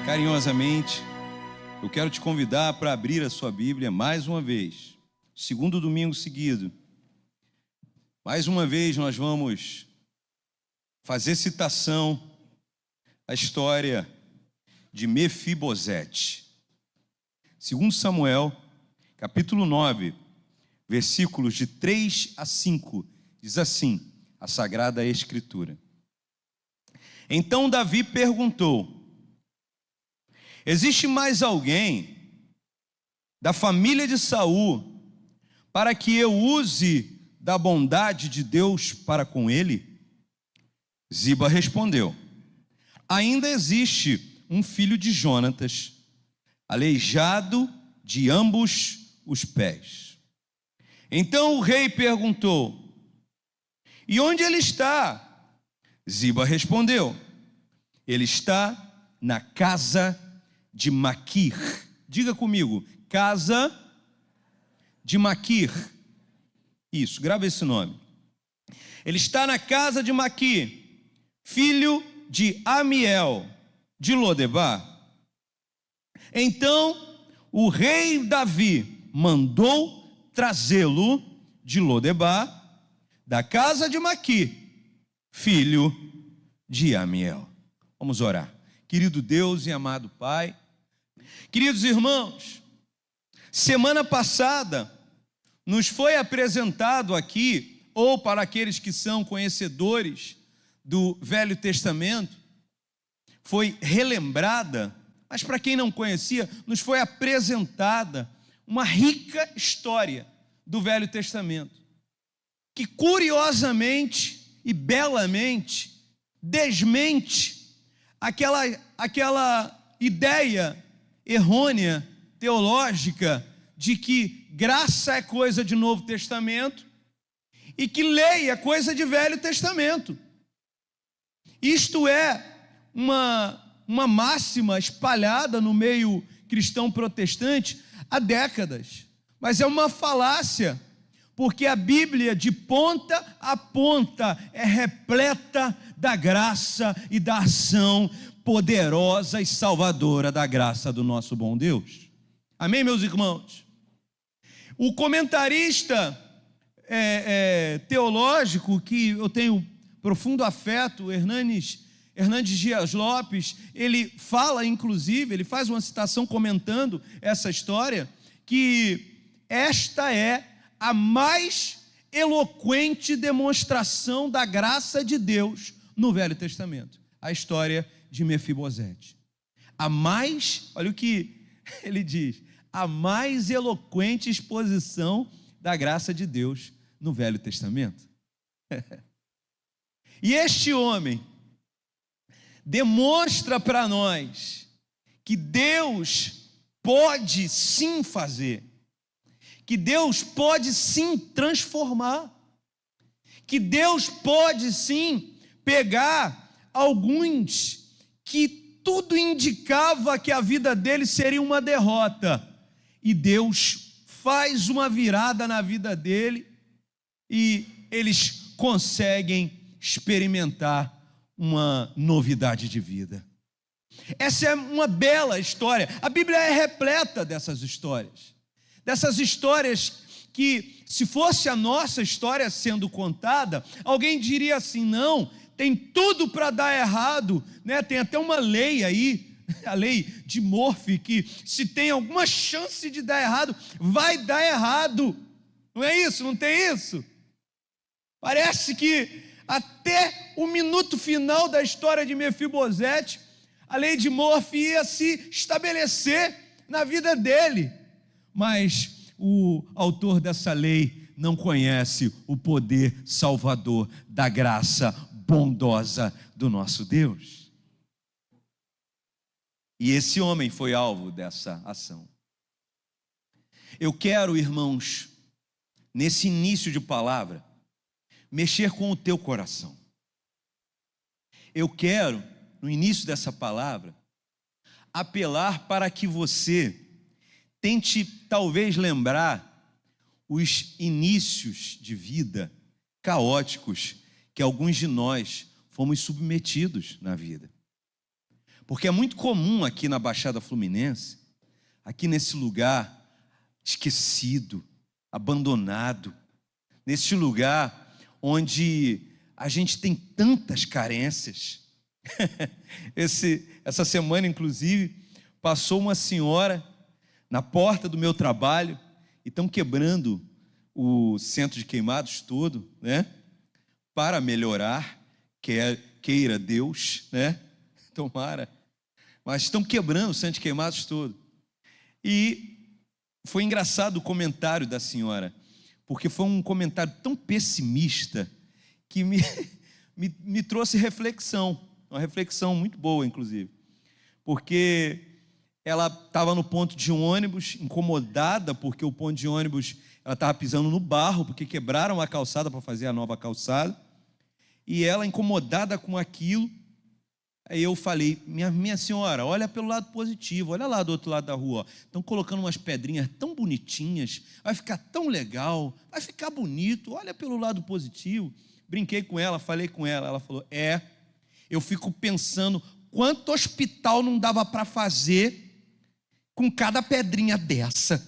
Carinhosamente, eu quero te convidar para abrir a sua Bíblia mais uma vez, segundo domingo seguido. Mais uma vez nós vamos fazer citação à história de Mefibosete. Segundo Samuel, capítulo 9, versículos de 3 a 5, diz assim a Sagrada Escritura. Então Davi perguntou: existe mais alguém da família de Saul para que eu use da bondade de Deus para com ele? Ziba respondeu: ainda existe um filho de Jonatas, aleijado de ambos os pés. Então o rei perguntou: e onde ele está? Ziba respondeu: ele está na casa de Maquir. Diga comigo, casa de Maquir. Isso, grava esse nome. Ele está na casa de Maquir, filho de Amiel, de Lodebar. Então o rei Davi mandou trazê-lo de Lodebar, da casa de Maquir, filho de Amiel. Vamos orar. Querido Deus e amado Pai, queridos irmãos, semana passada nos foi apresentado aqui, ou para aqueles que são conhecedores do Velho Testamento, foi relembrada, mas para quem não conhecia, nos foi apresentada uma rica história do Velho Testamento, que curiosamente e belamente desmente aquela ideia errônea, teológica, de que graça é coisa de Novo Testamento e que lei é coisa de Velho Testamento. Isto é uma máxima espalhada no meio cristão protestante há décadas, mas é uma falácia, porque a Bíblia de ponta a ponta é repleta da graça e da ação poderosa e salvadora da graça do nosso bom Deus. Amém, meus irmãos? O comentarista teológico que eu tenho profundo afeto, Hernandes Dias Lopes, ele fala, inclusive, ele faz uma citação comentando essa história, que esta é a mais eloquente demonstração da graça de Deus no Velho Testamento, a história de Mefibosete. Olha o que ele diz, a mais eloquente exposição da graça de Deus no Velho Testamento. E este homem demonstra para nós que Deus pode sim fazer, que Deus pode sim transformar, que Deus pode sim pegar alguns que tudo indicava que a vida deles seria uma derrota, e Deus faz uma virada na vida dele e eles conseguem experimentar uma novidade de vida. Essa é uma bela história. A Bíblia é repleta dessas histórias que, se fosse a nossa história sendo contada, alguém diria assim: não, tem tudo para dar errado, né? Tem até uma lei aí, a lei de Murphy, que se tem alguma chance de dar errado, vai dar errado. Não é isso? Não tem isso? Parece que até o minuto final da história de Mefibosete, a lei de Murphy ia se estabelecer na vida dele. Mas o autor dessa lei não conhece o poder salvador da graça bondosa do nosso Deus. E esse homem foi alvo dessa ação. Eu quero, irmãos, nesse início de palavra, mexer com o teu coração. Eu quero, no início dessa palavra, apelar para que você tente talvez lembrar os inícios de vida caóticos que alguns de nós fomos submetidos na vida. Porque é muito comum aqui na Baixada Fluminense, aqui nesse lugar esquecido, abandonado, nesse lugar onde a gente tem tantas carências. Essa semana, inclusive, passou uma senhora na porta do meu trabalho e estão quebrando o centro de queimados todo, né? Para melhorar, queira Deus, né? Tomara. Mas estão quebrando o centro de queimados todo. E foi engraçado o comentário da senhora, porque foi um comentário tão pessimista que me trouxe reflexão, uma reflexão muito boa, inclusive. Porque ela estava no ponto de ônibus, incomodada, porque o ponto de ônibus, ela estava pisando no barro, porque quebraram a calçada para fazer a nova calçada, e ela incomodada com aquilo. Aí eu falei, minha senhora, olha pelo lado positivo, olha lá do outro lado da rua, estão colocando umas pedrinhas tão bonitinhas, vai ficar tão legal, vai ficar bonito, olha pelo lado positivo. Brinquei com ela, falei com ela, ela falou, eu fico pensando quanto hospital não dava para fazer com cada pedrinha dessa.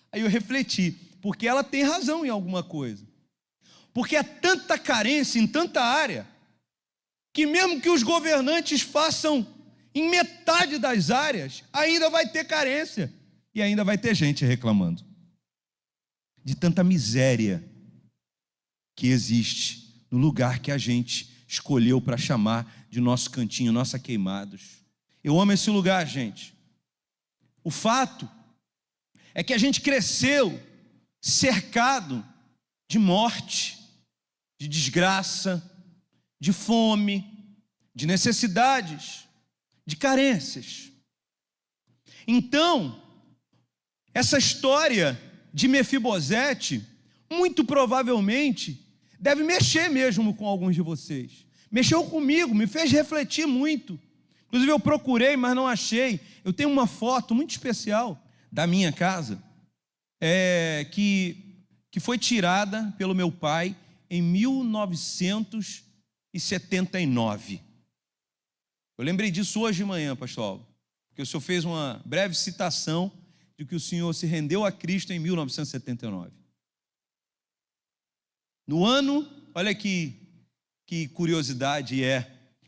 Aí eu refleti, porque ela tem razão em alguma coisa. Porque é tanta carência em tanta área, que mesmo que os governantes façam em metade das áreas, ainda vai ter carência, e ainda vai ter gente reclamando de tanta miséria que existe no lugar que a gente escolheu para chamar de nosso cantinho, nossa Queimados. Eu amo esse lugar, gente. O fato é que a gente cresceu cercado de morte, de desgraça, de fome, de necessidades, de carências. Então, essa história de Mefibosete, muito provavelmente, deve mexer mesmo com alguns de vocês. Mexeu comigo, me fez refletir muito. Inclusive eu procurei, mas não achei. Eu tenho uma foto muito especial da minha casa, que foi tirada pelo meu pai em 1979. Eu lembrei disso hoje de manhã, pastor Alvo, porque o senhor fez uma breve citação de que o senhor se rendeu a Cristo em 1979. No ano, olha que curiosidade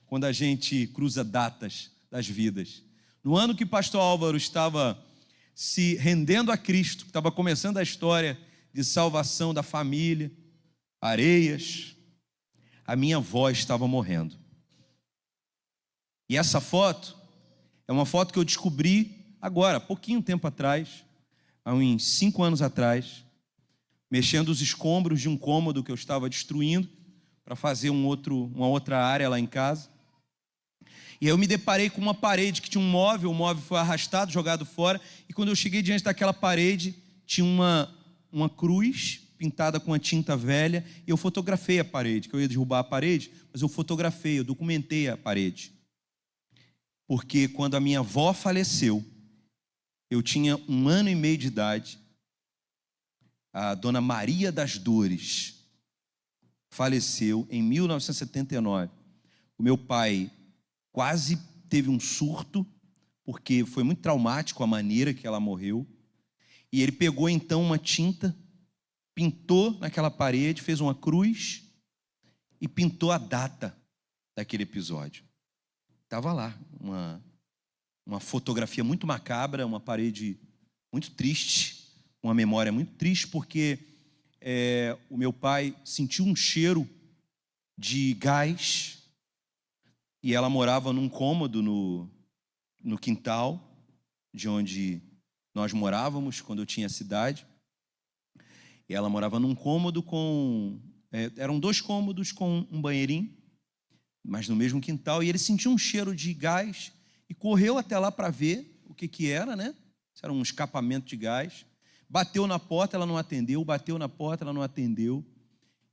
quando a gente cruza datas das vidas. No ano que pastor Álvaro estava se rendendo a Cristo, que estava começando a história de salvação da família, Areias, a minha avó estava morrendo. E essa foto é uma foto que eu descobri agora, pouquinho tempo atrás, há uns 5 anos atrás, mexendo os escombros de um cômodo que eu estava destruindo para fazer uma outra área lá em casa. E aí eu me deparei com uma parede que tinha um móvel, o móvel foi arrastado, jogado fora, e quando eu cheguei diante daquela parede, tinha uma cruz pintada com a tinta velha, e eu fotografei a parede, que eu ia derrubar a parede, mas eu fotografei, eu documentei a parede. Porque quando a minha avó faleceu, eu tinha 1 ano e meio de idade, a dona Maria das Dores faleceu em 1979. O meu pai quase teve um surto, porque foi muito traumático a maneira que ela morreu, e ele pegou então uma tinta, pintou naquela parede, fez uma cruz e pintou a data daquele episódio. Estava lá, uma fotografia muito macabra, uma parede muito triste, uma memória muito triste, porque o meu pai sentiu um cheiro de gás e ela morava num cômodo no quintal de onde nós morávamos quando eu tinha cidade. E ela morava num cômodo eram 2 cômodos com um banheirinho, mas no mesmo quintal, e ele sentiu um cheiro de gás e correu até lá para ver o que era, né? Isso era um escapamento de gás. Bateu na porta, ela não atendeu, bateu na porta, ela não atendeu.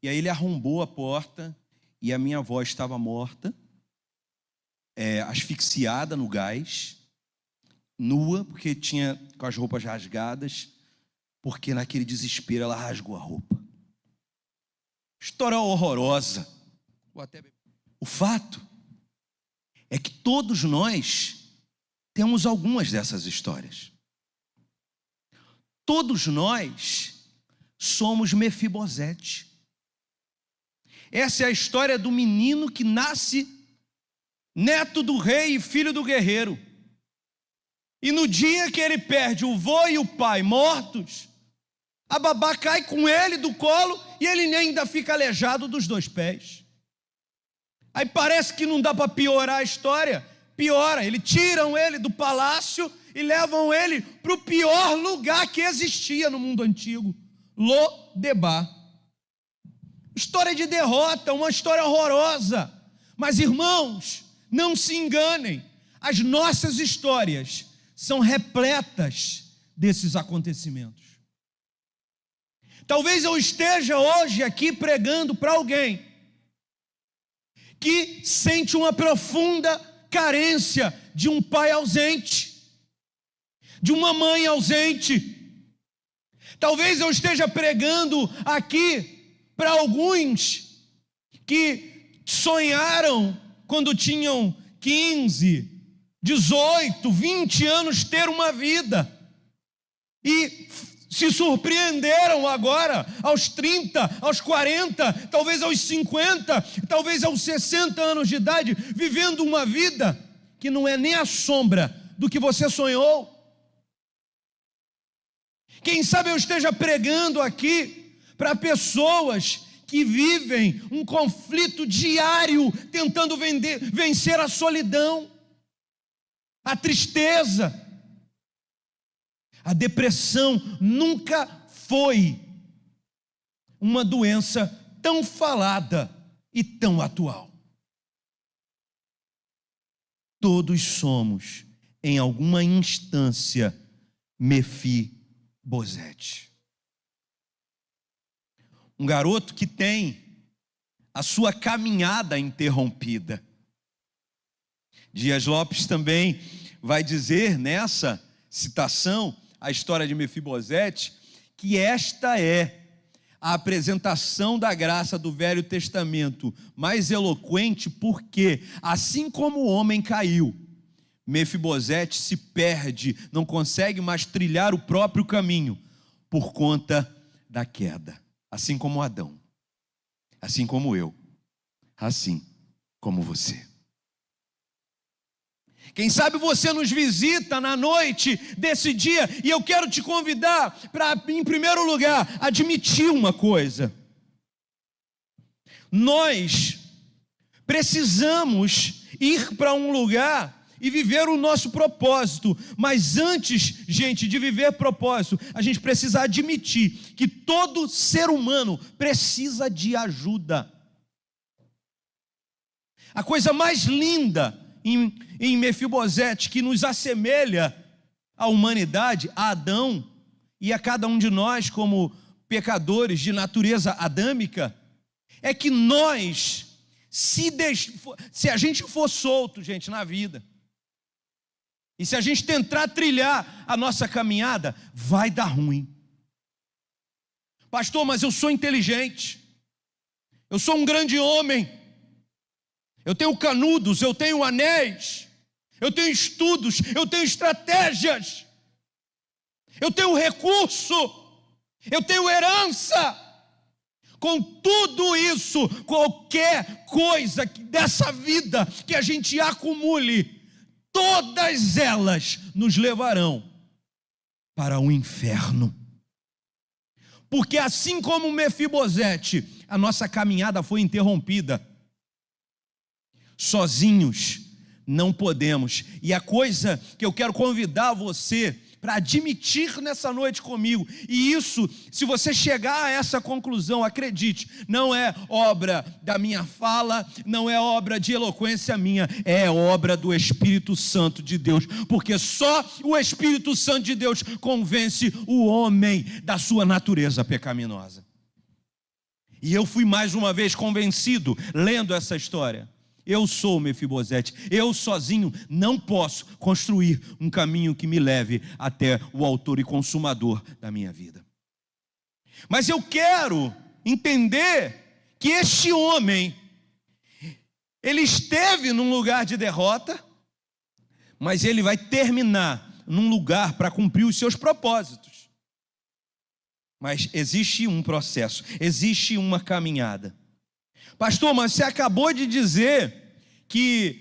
E aí ele arrombou a porta e a minha avó estava morta, asfixiada no gás, nua, porque tinha com as roupas rasgadas, porque naquele desespero ela rasgou a roupa. História horrorosa. O fato é que todos nós temos algumas dessas histórias. Todos nós somos Mefibosete. Essa é a história do menino que nasce neto do rei e filho do guerreiro. E no dia que ele perde o vô e o pai mortos, a babá cai com ele do colo e ele ainda fica aleijado dos 2 pés. Aí parece que não dá para piorar a história. Piora, tiram ele do palácio e levam ele para o pior lugar que existia no mundo antigo, Lodebar. História de derrota, uma história horrorosa. Mas irmãos, não se enganem, as nossas histórias são repletas desses acontecimentos. Talvez eu esteja hoje aqui pregando para alguém que sente uma profunda carência de um pai ausente, de uma mãe ausente. Talvez eu esteja pregando aqui para alguns que sonharam quando tinham 15, 18, 20 anos ter uma vida e se surpreenderam agora aos 30, aos 40, talvez aos 50, talvez aos 60 anos de idade, vivendo uma vida que não é nem a sombra do que você sonhou. Quem sabe eu esteja pregando aqui para pessoas que vivem um conflito diário, tentando vencer a solidão, a tristeza. A depressão nunca foi uma doença tão falada e tão atual. Todos somos, em alguma instância, Mefibosete. Um garoto que tem a sua caminhada interrompida. Dias Lopes também vai dizer nessa citação, a história de Mefibosete, que esta é a apresentação da graça do Velho Testamento mais eloquente, porque assim como o homem caiu, Mefibosete se perde, não consegue mais trilhar o próprio caminho por conta da queda, assim como Adão, assim como eu, assim como você. Quem sabe você nos visita na noite desse dia, e eu quero te convidar para, em primeiro lugar, admitir uma coisa. Nós precisamos ir para um lugar e viver o nosso propósito, mas antes, gente, de viver propósito, a gente precisa admitir que todo ser humano precisa de ajuda. A coisa mais linda em Mefibosete, que nos assemelha à humanidade, a Adão e a cada um de nós como pecadores de natureza adâmica, é que nós, se a gente for solto, gente, na vida, e se a gente tentar trilhar a nossa caminhada, vai dar ruim. Pastor, mas eu sou inteligente, eu sou um grande homem, eu tenho canudos, eu tenho anéis, eu tenho estudos, eu tenho estratégias, eu tenho recurso, eu tenho herança. Com tudo isso, qualquer coisa dessa vida que a gente acumule, todas elas nos levarão para o inferno. Porque assim como Mefibosete, a nossa caminhada foi interrompida. Sozinhos não podemos. E a coisa que eu quero convidar você para admitir nessa noite comigo, e isso, se você chegar a essa conclusão, acredite, não é obra da minha fala, não é obra de eloquência minha, é obra do Espírito Santo de Deus, porque só o Espírito Santo de Deus convence o homem da sua natureza pecaminosa. E eu fui mais uma vez convencido lendo essa história. Eu sou Mefibosete, eu sozinho não posso construir um caminho que me leve até o autor e consumador da minha vida. Mas eu quero entender que este homem, Ele esteve num lugar de derrota, mas ele vai terminar num lugar para cumprir os seus propósitos. Mas existe um processo, existe uma caminhada. Pastor, mas você acabou de dizer que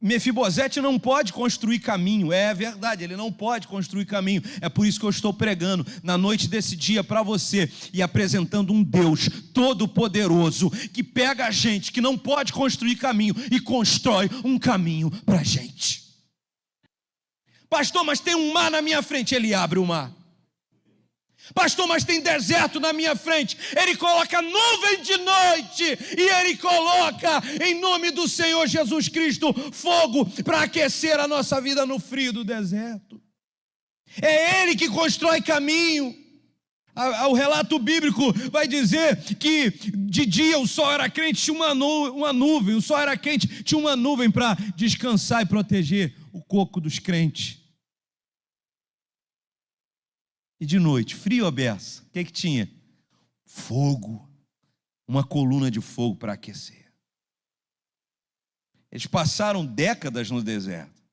Mefibosete não pode construir caminho. É verdade, ele não pode construir caminho. É por isso que eu estou pregando na noite desse dia para você e apresentando um Deus todo-poderoso que pega a gente que não pode construir caminho e constrói um caminho para a gente. Pastor, mas tem um mar na minha frente. Ele abre o mar. Pastor, mas tem deserto na minha frente. Ele coloca nuvem de noite e ele coloca, em nome do Senhor Jesus Cristo, fogo para aquecer a nossa vida no frio do deserto. É Ele que constrói caminho. O relato bíblico vai dizer que de dia o sol era quente, tinha uma nuvem. O sol era quente, tinha uma nuvem para descansar e proteger o coco dos crentes. E de noite, frio ou beça, o que tinha? Fogo, uma coluna de fogo para aquecer. Eles passaram décadas no deserto.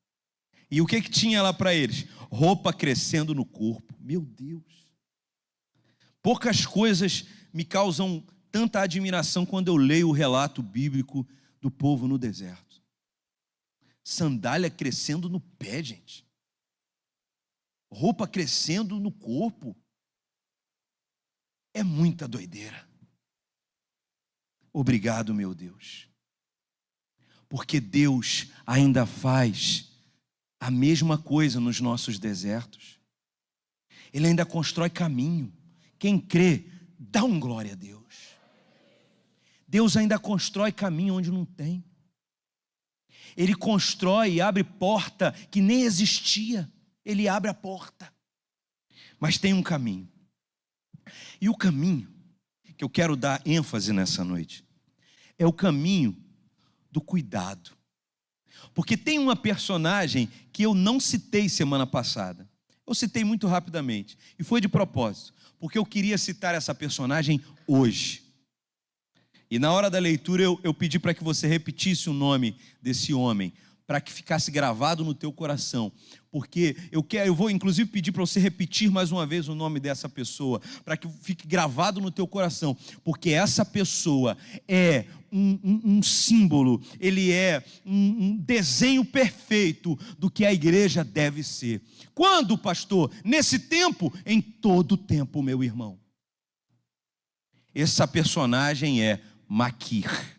E o que tinha lá para eles? Roupa crescendo no corpo. Meu Deus. Poucas coisas me causam tanta admiração quando eu leio o relato bíblico do povo no deserto. Sandália crescendo no pé, gente. Roupa crescendo no corpo. É muita doideira. Obrigado, meu Deus. Porque Deus ainda faz a mesma coisa nos nossos desertos. Ele ainda constrói caminho. Quem crê, dá um glória a Deus. Deus ainda constrói caminho onde não tem. Ele constrói e abre porta que nem existia. Ele abre a porta, mas tem um caminho. E o caminho que eu quero dar ênfase nessa noite é o caminho do cuidado. Porque tem uma personagem que eu não citei semana passada. Eu citei muito rapidamente, e foi de propósito, porque eu queria citar essa personagem hoje. E na hora da leitura eu pedi para que você repetisse o nome desse homem, para que ficasse gravado no teu coração, porque eu vou inclusive pedir para você repetir mais uma vez o nome dessa pessoa, para que fique gravado no teu coração, porque essa pessoa é um símbolo, ele é um desenho perfeito do que a igreja deve ser. Quando, pastor? Nesse tempo? Em todo tempo, meu irmão. Essa personagem é Maquir.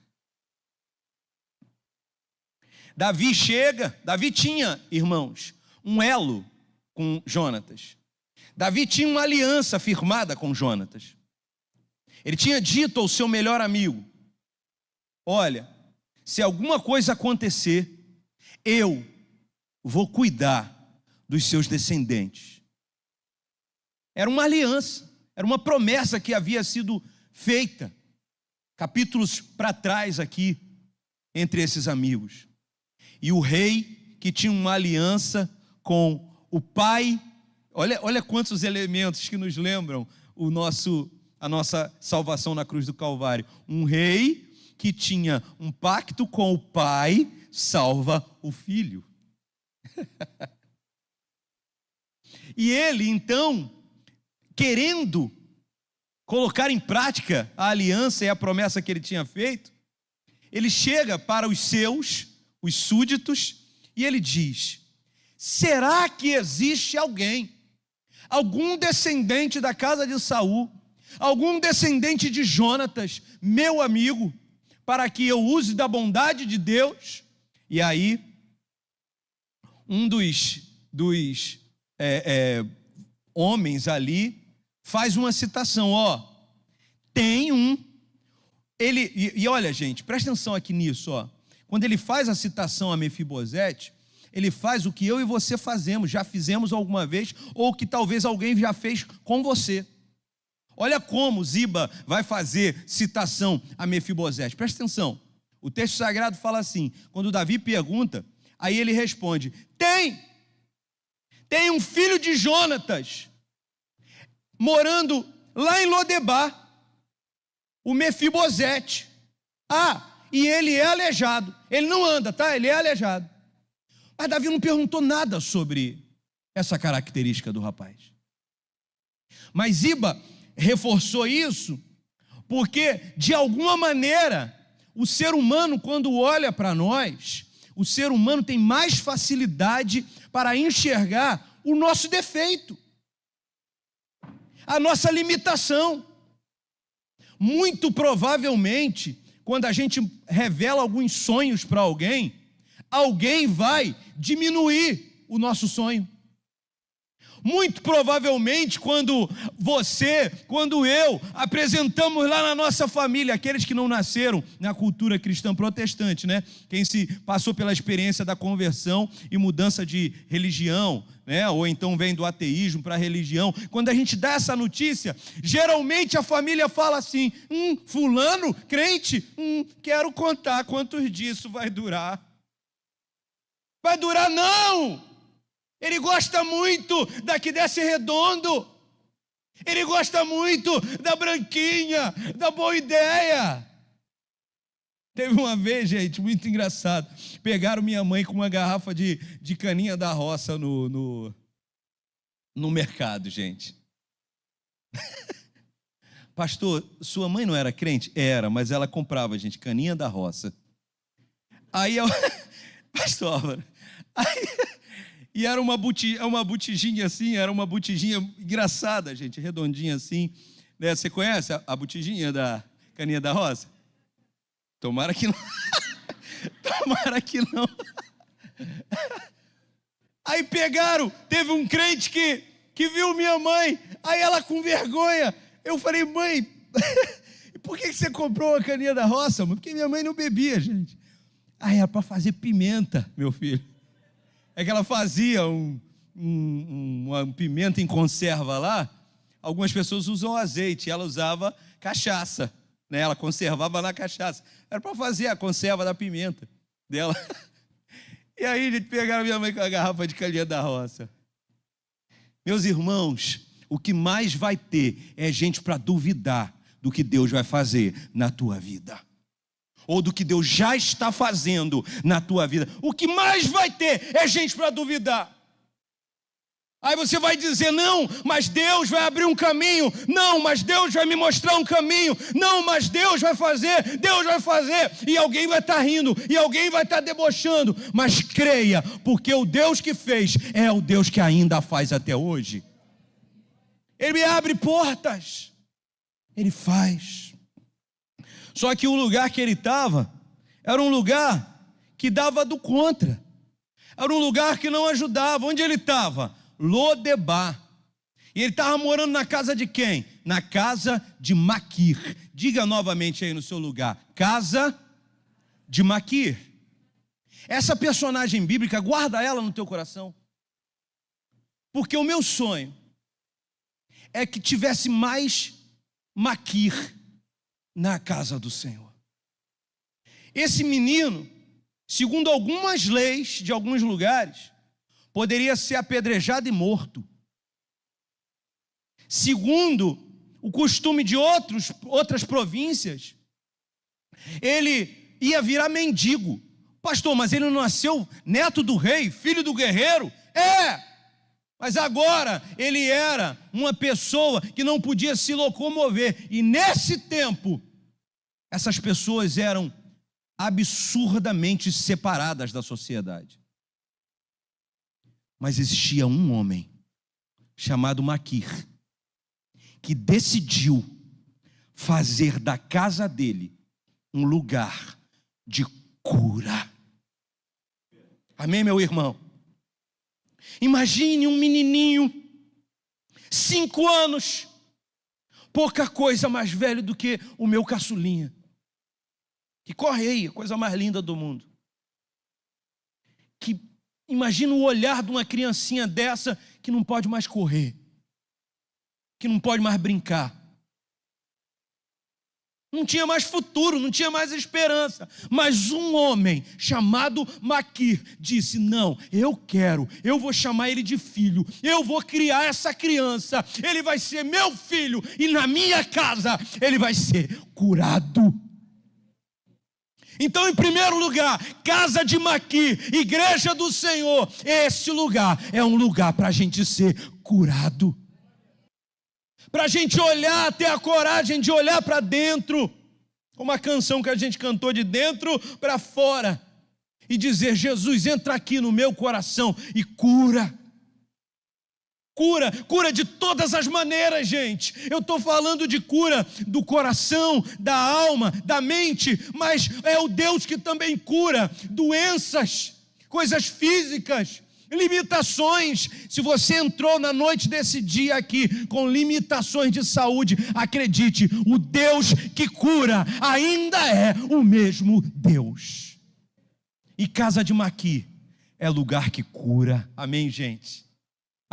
Davi tinha, irmãos, um elo com Jonatas. Davi tinha uma aliança firmada com Jonatas. Ele tinha dito ao seu melhor amigo: olha, se alguma coisa acontecer, eu vou cuidar dos seus descendentes. Era uma aliança, era uma promessa que havia sido feita, capítulos para trás aqui, entre esses amigos. E o rei que tinha uma aliança com o pai, olha quantos elementos que nos lembram a nossa salvação na cruz do Calvário. Um rei que tinha um pacto com o pai, salva o filho. E ele, então, querendo colocar em prática a aliança e a promessa que ele tinha feito, ele chega para os seus, os súditos, e ele diz: será que existe algum descendente da casa de Saul, algum descendente de Jonatas, meu amigo, para que eu use da bondade de Deus? E aí, um dos homens ali faz uma citação, tem um, e olha, gente, presta atenção aqui nisso, quando ele faz a citação a Mefibosete, ele faz o que eu e você fazemos, já fizemos alguma vez, ou que talvez alguém já fez com você. Olha como Ziba vai fazer citação a Mefibosete, presta atenção, o texto sagrado fala assim, quando Davi pergunta, aí ele responde: tem um filho de Jonatas, morando lá em Lodebar, o Mefibosete. e ele é aleijado. Ele não anda, tá? Ele é aleijado. Mas Davi não perguntou nada sobre essa característica do rapaz. Mas Ziba reforçou isso porque, de alguma maneira, o ser humano, quando olha para nós, o ser humano tem mais facilidade para enxergar o nosso defeito, a nossa limitação. Muito provavelmente, quando a gente revela alguns sonhos para alguém, alguém vai diminuir o nosso sonho. Muito provavelmente, quando eu apresentamos lá na nossa família, aqueles que não nasceram na cultura cristã protestante, né? Quem se passou pela experiência da conversão e mudança de religião, né? Ou então vem do ateísmo para a religião. Quando a gente dá essa notícia, geralmente a família fala assim: fulano, crente, quero contar quantos dias isso vai durar. Vai durar não! Ele gosta muito da que desce redondo. Ele gosta muito da branquinha, da boa ideia. Teve uma vez, gente, muito engraçado. Pegaram minha mãe com uma garrafa de caninha da roça no mercado, gente. Pastor, sua mãe não era crente? Era, mas ela comprava, gente, caninha da roça. Aí eu... Pastor Álvaro, e era uma botijinha assim, era uma botijinha engraçada, gente, redondinha assim. Né? Você conhece a botijinha da caninha da roça? Tomara que não. Tomara que não. Aí pegaram, teve um crente que viu minha mãe, aí ela com vergonha. Eu falei: mãe, por que você comprou a caninha da roça? Porque minha mãe não bebia, gente. Ah, era para fazer pimenta, meu filho. É que ela fazia uma pimenta em conserva lá. Algumas pessoas usam azeite, ela usava cachaça, né? Ela conservava na cachaça. Era para fazer a conserva da pimenta dela. E aí a gente pegaram minha mãe com a garrafa de caninha da roça. Meus irmãos, o que mais vai ter é gente para duvidar do que Deus vai fazer na tua vida, ou do que Deus já está fazendo na tua vida. O que mais vai ter é gente para duvidar. Aí você vai dizer: não, mas Deus vai abrir um caminho. Não, mas Deus vai me mostrar um caminho. Não, mas Deus vai fazer. E alguém vai estar rindo, e alguém vai estar debochando. Mas creia, porque o Deus que fez é o Deus que ainda faz até hoje. Ele abre portas, Ele faz. Só que o lugar que ele estava era um lugar que dava do contra. Era um lugar que não ajudava. Onde ele estava? Lodebar. E ele estava morando na casa de quem? Na casa de Maquir. Diga novamente aí no seu lugar: casa de Maquir. Essa personagem bíblica, guarda ela no teu coração. Porque o meu sonho é que tivesse mais Maquir na casa do Senhor. Esse menino, segundo algumas leis de alguns lugares, poderia ser apedrejado e morto. Segundo o costume de outras províncias, ele ia virar mendigo. Pastor, mas ele não nasceu neto do rei, filho do guerreiro? Mas agora ele era uma pessoa que não podia se locomover. E nesse tempo, essas pessoas eram absurdamente separadas da sociedade. Mas existia um homem chamado Maquir, que decidiu fazer da casa dele um lugar de cura. Amém, meu irmão? Imagine um menininho, 5 anos, pouca coisa mais velho do que o meu caçulinha, que corre aí, a coisa mais linda do mundo. Que imagina o olhar de uma criancinha dessa que não pode mais correr, que não pode mais brincar. Não tinha mais futuro, não tinha mais esperança. Mas um homem chamado Maquir disse: não, eu vou chamar ele de filho. Eu vou criar essa criança. Ele vai ser meu filho. E na minha casa ele vai ser curado. Então, em primeiro lugar, casa de Maqui, igreja do Senhor, esse lugar é um lugar para a gente ser curado, para a gente olhar, ter a coragem de olhar para dentro, uma canção que a gente cantou, de dentro para fora, e dizer: Jesus, entra aqui no meu coração e cura. Cura de todas as maneiras, gente. Eu estou falando de cura do coração, da alma, da mente, mas é o Deus que também cura doenças, coisas físicas, limitações. Se você entrou na noite desse dia aqui com limitações de saúde, acredite, o Deus que cura ainda é o mesmo Deus. E casa de Maqui é lugar que cura. Amém, gente?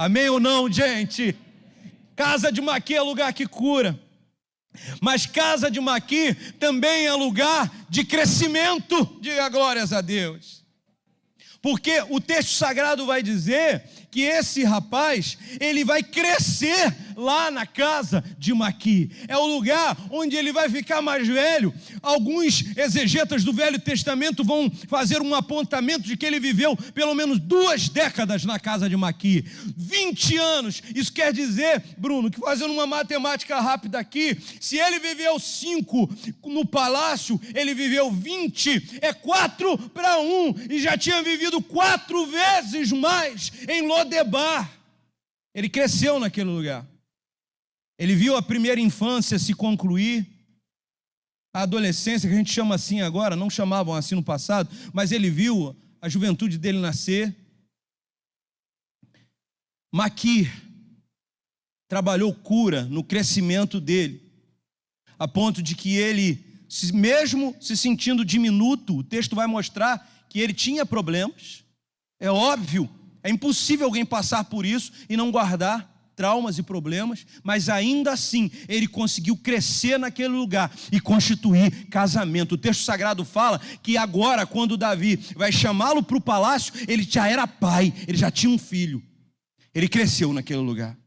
Amém ou não, gente? Casa de Maqui é lugar que cura. Mas casa de Maqui também é lugar de crescimento. Diga glórias a Deus. Porque o texto sagrado vai dizer que esse rapaz, ele vai crescer lá na casa de Maqui. É o lugar onde ele vai ficar mais velho. Alguns exegetas do Velho Testamento vão fazer um apontamento de que ele viveu pelo menos 2 décadas na casa de Maqui. 20 anos. Isso quer dizer, Bruno, que fazendo uma matemática rápida aqui, se ele viveu 5 no palácio, ele viveu 20, é 4-1, e já tinha vivido 4 vezes mais em Lodebar. Ele cresceu naquele lugar. Ele viu a primeira infância se concluir, a adolescência, que a gente chama assim agora, não chamavam assim no passado, mas ele viu a juventude dele nascer. Maqui trabalhou cura no crescimento dele, a ponto de que ele, mesmo se sentindo diminuto, o texto vai mostrar que ele tinha problemas. É óbvio, é impossível alguém passar por isso e não guardar traumas e problemas, mas ainda assim ele conseguiu crescer naquele lugar e constituir casamento. O texto sagrado fala que agora, quando Davi vai chamá-lo para o palácio, ele já era pai, ele já tinha um filho. Ele cresceu naquele lugar.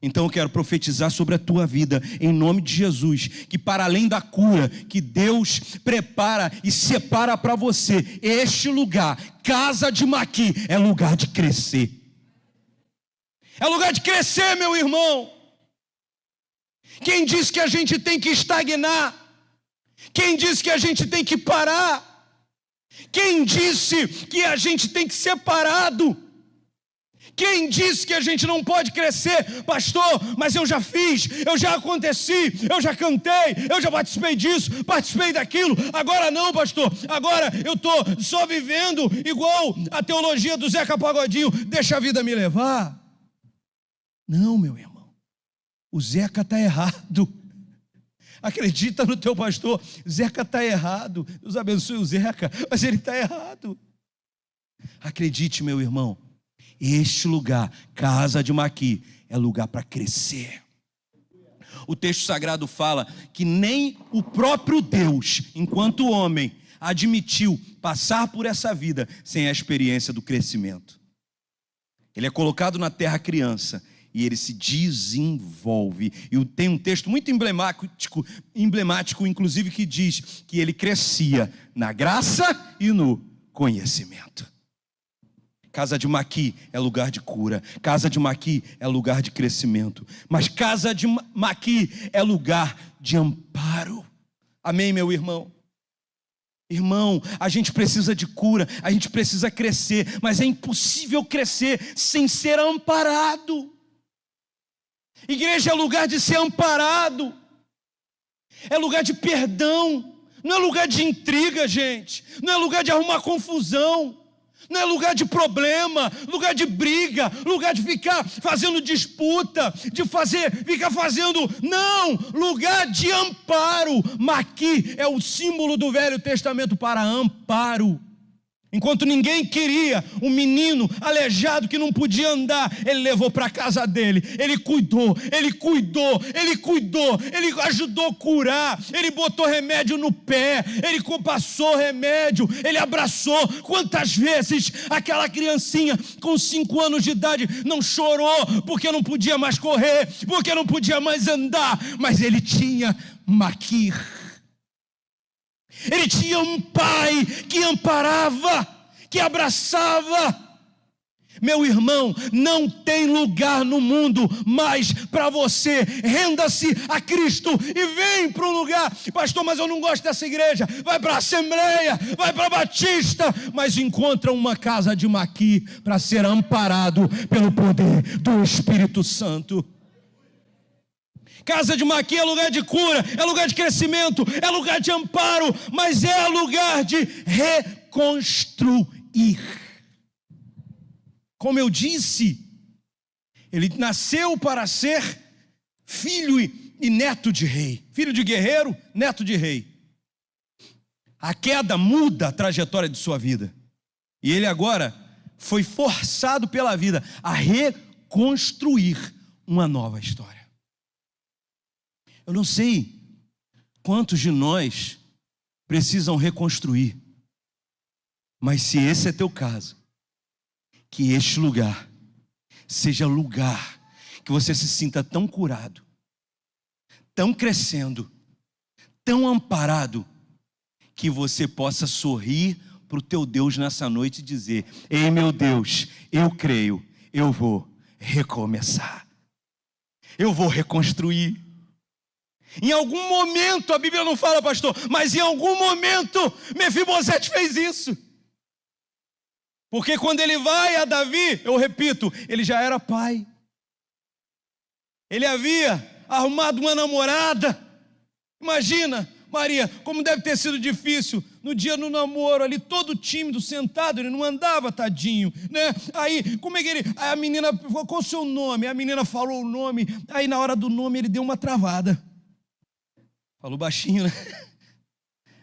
Então eu quero profetizar sobre a tua vida, em nome de Jesus, que para além da cura que Deus prepara e separa para você, este lugar, casa de Maqui, é lugar de crescer. É lugar de crescer, meu irmão. Quem disse que a gente tem que estagnar? Quem disse que a gente tem que parar? Quem disse que a gente tem que ser parado? Quem disse que a gente não pode crescer? Pastor, mas eu já fiz, eu já aconteci, eu já cantei, eu já participei disso, participei daquilo. Agora não, pastor, agora eu estou só vivendo igual a teologia do Zeca Pagodinho, deixa a vida me levar. Não, meu irmão, o Zeca está errado. Acredita no teu pastor, Zeca está errado. Deus abençoe o Zeca, mas ele está errado. Acredite, meu irmão, este lugar, casa de Maqui, é lugar para crescer. O texto sagrado fala que nem o próprio Deus, enquanto homem, admitiu passar por essa vida sem a experiência do crescimento. Ele é colocado na terra criança e ele se desenvolve. E tem um texto muito emblemático, inclusive, que diz que ele crescia na graça e no conhecimento. Casa de Maqui é lugar de cura. Casa de Maqui é lugar de crescimento. Mas casa de Maqui é lugar de amparo. Amém, meu irmão? Irmão, a gente precisa de cura, a gente precisa crescer, mas é impossível crescer sem ser amparado. Igreja é lugar de ser amparado, é lugar de perdão, não é lugar de intriga, gente, não é lugar de arrumar confusão, não é lugar de problema, lugar de briga, lugar de ficar fazendo disputa, ficar fazendo, não, lugar de amparo. Maqui é o símbolo do Velho Testamento para amparo. Enquanto ninguém queria um menino aleijado que não podia andar, ele levou para a casa dele, ele cuidou, ele ajudou a curar, ele botou remédio no pé, ele passou remédio, ele abraçou. Quantas vezes aquela criancinha com 5 anos de idade não chorou porque não podia mais correr, porque não podia mais andar, mas ele tinha Maqui. Ele tinha um pai que amparava, que abraçava. Meu irmão, não tem lugar no mundo mais para você. Renda-se a Cristo e vem para um lugar. Pastor, mas eu não gosto dessa igreja. Vai para a Assembleia, vai para a Batista, mas encontra uma casa de Maqui para ser amparado pelo poder do Espírito Santo. Casa de Maqui é lugar de cura, é lugar de crescimento, é lugar de amparo, mas é lugar de reconstruir. Como eu disse, ele nasceu para ser filho e neto de rei. Filho de guerreiro, neto de rei. A queda muda a trajetória de sua vida. E ele agora foi forçado pela vida a reconstruir uma nova história. Eu não sei quantos de nós precisam reconstruir, mas se esse é teu caso, que este lugar seja lugar que você se sinta tão curado, tão crescendo, tão amparado, que você possa sorrir para o teu Deus nessa noite e dizer: ei meu Deus, eu creio, eu vou recomeçar, eu vou reconstruir. Em algum momento, a Bíblia não fala, pastor, mas em algum momento Mefibosete fez isso. Porque quando ele vai a Davi, eu repito, ele já era pai. Ele havia arrumado uma namorada. Imagina, Maria, como deve ter sido difícil no dia do namoro, ali todo tímido, sentado, ele não andava, tadinho, né? Aí, como é que ele... Aí a menina, qual o seu nome? A menina falou o nome, aí na hora do nome ele deu uma travada. Falou baixinho, né?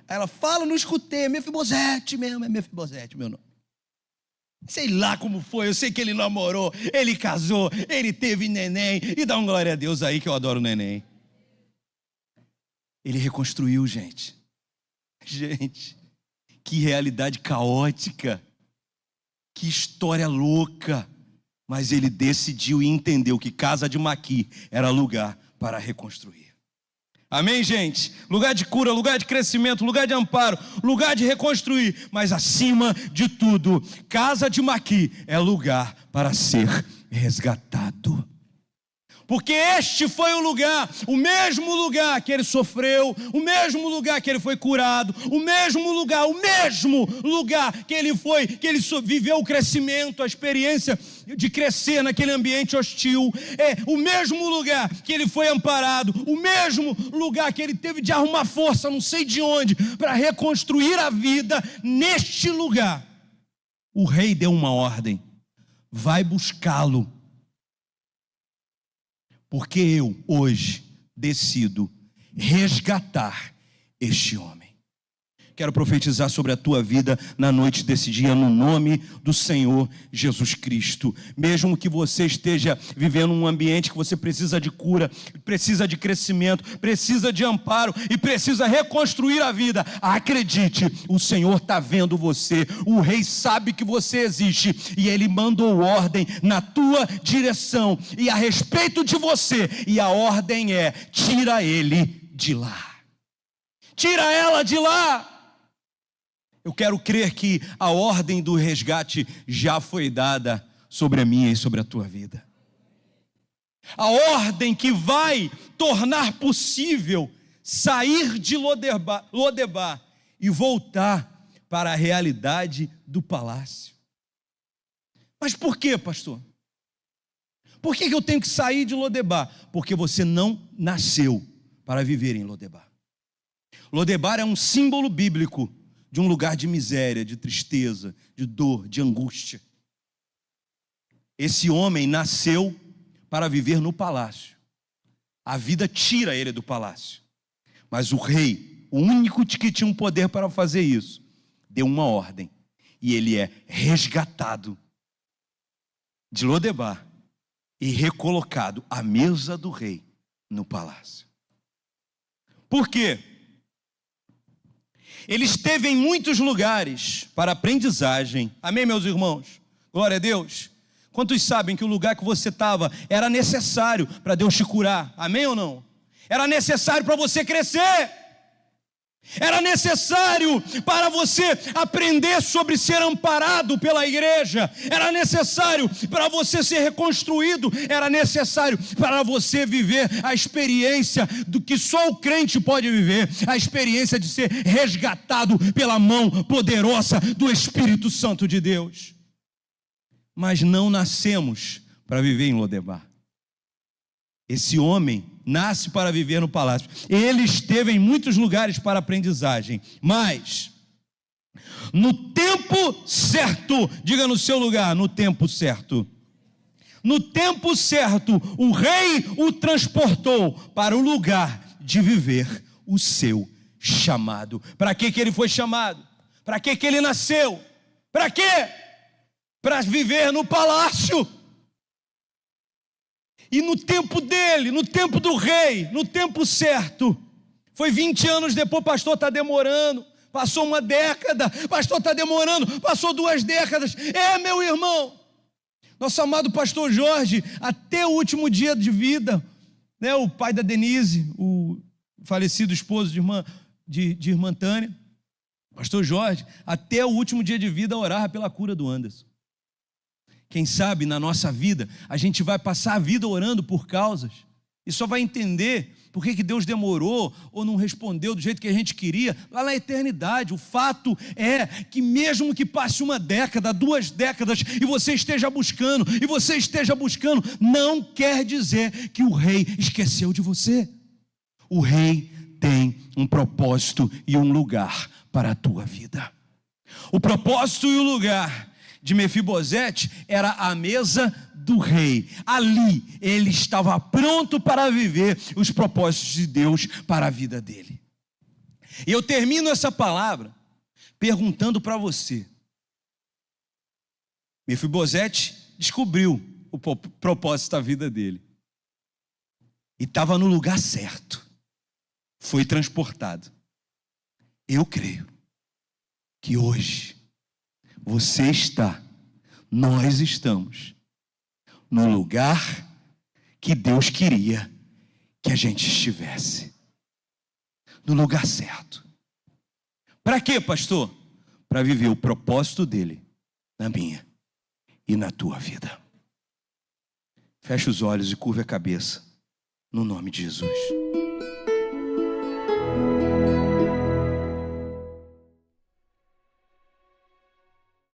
Aí ela fala, não escutei, é Mefibosete mesmo, é Mefibosete, meu nome. Sei lá como foi, eu sei que ele namorou, ele casou, ele teve neném, e dá uma glória a Deus aí que eu adoro neném. Ele reconstruiu, gente. Gente, que realidade caótica, que história louca, mas ele decidiu e entendeu que casa de Maqui era lugar para reconstruir. Amém, gente? Lugar de cura, lugar de crescimento, lugar de amparo, lugar de reconstruir, mas acima de tudo, casa de Maqui é lugar para ser resgatado. Porque este foi o lugar, o mesmo lugar que ele sofreu, o mesmo lugar que ele foi curado, o mesmo lugar que ele foi, que ele viveu o crescimento, a experiência de crescer naquele ambiente hostil, é o mesmo lugar que ele foi amparado, o mesmo lugar que ele teve de arrumar força, não sei de onde, para reconstruir a vida. Neste lugar, o rei deu uma ordem: vai buscá-lo. Porque eu, hoje, decido resgatar este homem. Quero profetizar sobre a tua vida na noite desse dia, no nome do Senhor Jesus Cristo. Mesmo que você esteja vivendo um ambiente que você precisa de cura, precisa de crescimento, precisa de amparo e precisa reconstruir a vida, acredite, o Senhor está vendo você, o Rei sabe que você existe e Ele mandou ordem na tua direção e a respeito de você, e a ordem é: tira ele de lá, tira ela de lá. Eu quero crer que a ordem do resgate já foi dada sobre a minha e sobre a tua vida. A ordem que vai tornar possível sair de Lodebar e voltar para a realidade do palácio. Mas por quê, pastor? Por que eu tenho que sair de Lodebar? Porque você não nasceu para viver em Lodebar. Lodebar é um símbolo bíblico de um lugar de miséria, de tristeza, de dor, de angústia. Esse homem nasceu para viver no palácio. A vida tira ele do palácio. Mas o rei, o único que tinha um poder para fazer isso, deu uma ordem. E ele é resgatado de Lodebar e recolocado à mesa do rei no palácio. Por quê? Ele esteve em muitos lugares para aprendizagem. Amém, meus irmãos? Glória a Deus. Quantos sabem que o lugar que você estava era necessário para Deus te curar? Amém ou não? Era necessário para você crescer. Era necessário para você aprender sobre ser amparado pela igreja. Era necessário para você ser reconstruído. Era necessário para você viver a experiência do que só o crente pode viver. A experiência de ser resgatado pela mão poderosa do Espírito Santo de Deus. Mas não nascemos para viver em Lodebar. Esse homem nasce para viver no palácio. Ele esteve em muitos lugares para aprendizagem, mas no tempo certo, diga no seu lugar, no tempo certo. No tempo certo, o rei o transportou para o lugar de viver o seu chamado. Para que ele foi chamado? Para que ele nasceu? Para quê? Para viver no palácio. E no tempo dele, no tempo do rei, no tempo certo, foi 20 anos depois, pastor, está demorando, passou uma década, pastor, está demorando, passou 2 décadas, meu irmão, nosso amado pastor Jorge, até o último dia de vida, né, o pai da Denise, o falecido esposo de irmã Tânia, pastor Jorge, até o último dia de vida orava pela cura do Anderson. Quem sabe na nossa vida, a gente vai passar a vida orando por causas e só vai entender por que Deus demorou ou não respondeu do jeito que a gente queria lá na eternidade. O fato é que mesmo que passe 1 década, 2 décadas e você esteja buscando, não quer dizer que o rei esqueceu de você. O rei tem um propósito e um lugar para a tua vida. O propósito e o lugar de Mefibosete era a mesa do rei. Ali ele estava pronto para viver os propósitos de Deus para a vida dele. E eu termino essa palavra perguntando para você. Mefibosete descobriu o propósito da vida dele. E estava no lugar certo. Foi transportado. Eu creio que hoje você está, nós estamos, no lugar que Deus queria que a gente estivesse. No lugar certo. Para quê, pastor? Para viver o propósito dele na minha e na tua vida. Feche os olhos e curve a cabeça, no nome de Jesus.